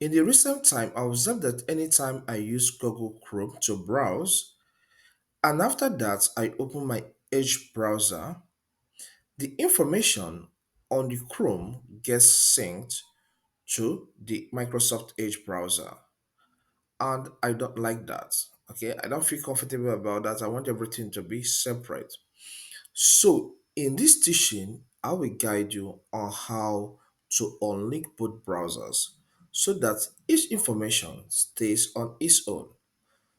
In the recent time, I observed that anytime I use Google Chrome to browse, and after that I open my Edge browser, the information on the Chrome gets synced to the Microsoft Edge browser. And I don't like that. Okay, I don't feel comfortable about that. I want everything to be separate. So, in this teaching, I will guide you on how to unlink both browsers so that each information stays on its own.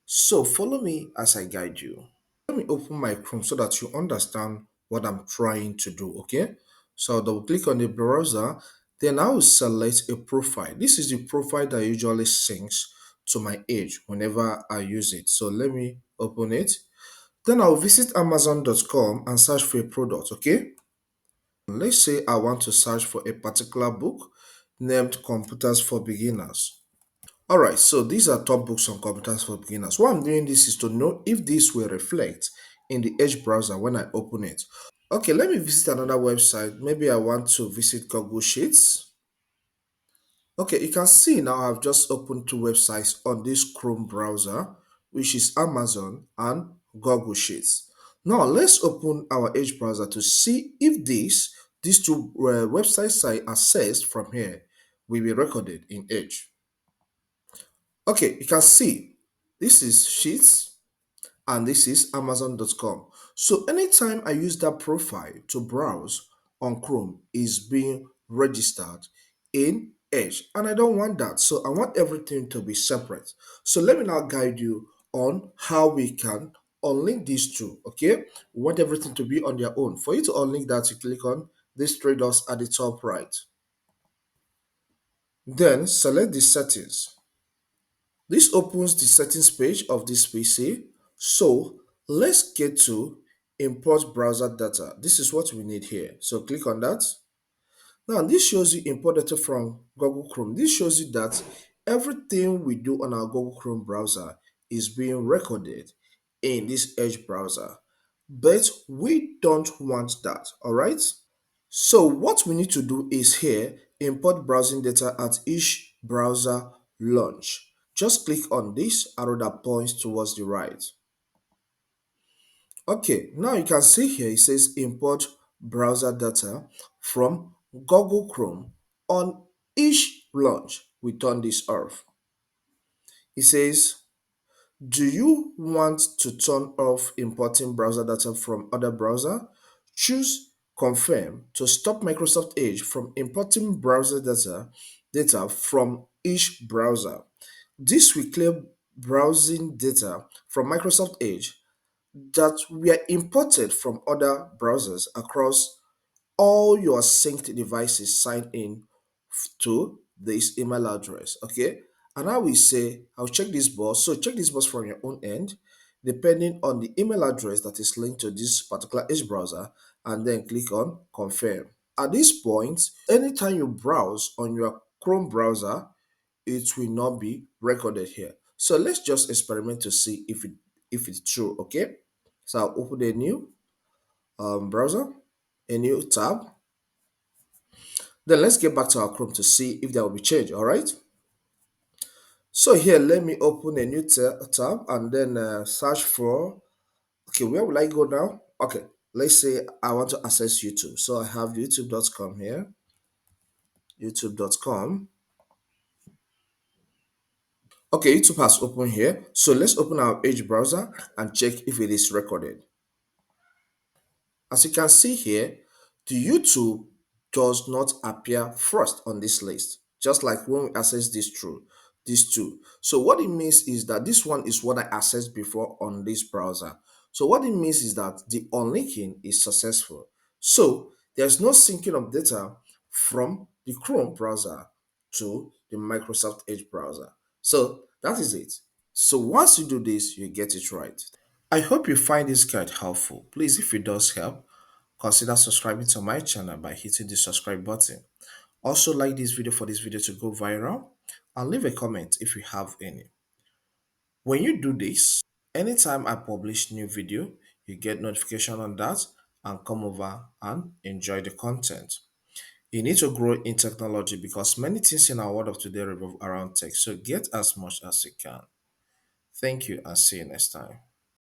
So, follow me as I guide you. Let me open my Chrome so that you understand what I'm trying to do, okay? So, I'll double click on the browser, then I will select a profile. This is the profile that usually syncs to my Edge whenever I use it. So, let me open it. Then I'll visit Amazon.com and search for a product, okay? Let's say I want to search for a particular book named Computers for Beginners. Alright, so these are top books on computers for beginners. Why I'm doing this is to know if this will reflect in the Edge browser when I open it. Okay, let me visit another website. Maybe I want to visit Google Sheets. Okay, you can see now I've just opened two websites on this Chrome browser, which is Amazon and Google Sheets. Now let's open our Edge browser to see if these two websites I accessed from here will be recorded in Edge. Okay, you can see this is Sheets and this is Amazon.com. So anytime I use that profile to browse on Chrome is being registered in Edge, and I don't want that. So I want everything to be separate. So let me now guide you on how we can unlink these two. Okay, we want everything to be on their own. For you to unlink that, you click on these three dots at the top right. Then select the settings. This opens the settings page of this PC. So let's get to import browser data. This is what we need here. So click on that. Now this shows you import data from Google Chrome. This shows you that everything we do on our Google Chrome browser is being recorded in this Edge browser. But we don't want that, all right? So what we need to do is here, import browsing data at each browser launch. Just click on this arrow that points towards the right. Okay, now you can see here it says import browser data from Google Chrome on each launch. We turn this off. It says, do you want to turn off importing browser data from other browser? Choose confirm to stop Microsoft Edge from importing browser data from each browser. This will clear browsing data from Microsoft Edge that were imported from other browsers across all your synced devices sign in to this email address. Okay, and I will say I'll check this box. So check this box from your own end depending on the email address that is linked to this particular Edge browser, and then click on confirm. At this point, anytime you browse on your Chrome browser, it will not be recorded here. So let's just experiment to see if it's true. Okay, so I'll open a new browser, a new tab. Then let's get back to our Chrome to see if there will be change. All right. So here, let me open a new tab and then search for. Okay, where will I go now? Okay, let's say I want to access YouTube. So I have youtube.com here. YouTube.com. Okay, YouTube has opened here. So let's open our Edge browser and check if it is recorded. As you can see here, the YouTube does not appear first on this list, just like when we access these two. So what it means is that this one is what I accessed before on this browser. So what it means is that the unlinking is successful. So there's no syncing of data from the Chrome browser to the Microsoft Edge browser. So that is it. So once you do this, you get it right. I hope you find this guide helpful. Please, if it does help, consider subscribing to my channel by hitting the subscribe button. Also like this video for this video to go viral and leave a comment if you have any. When you do this, anytime I publish new video, you get notification on that and come over and enjoy the content. You need to grow in technology because many things in our world of today revolve around tech. So get as much as you can. Thank you and see you next time.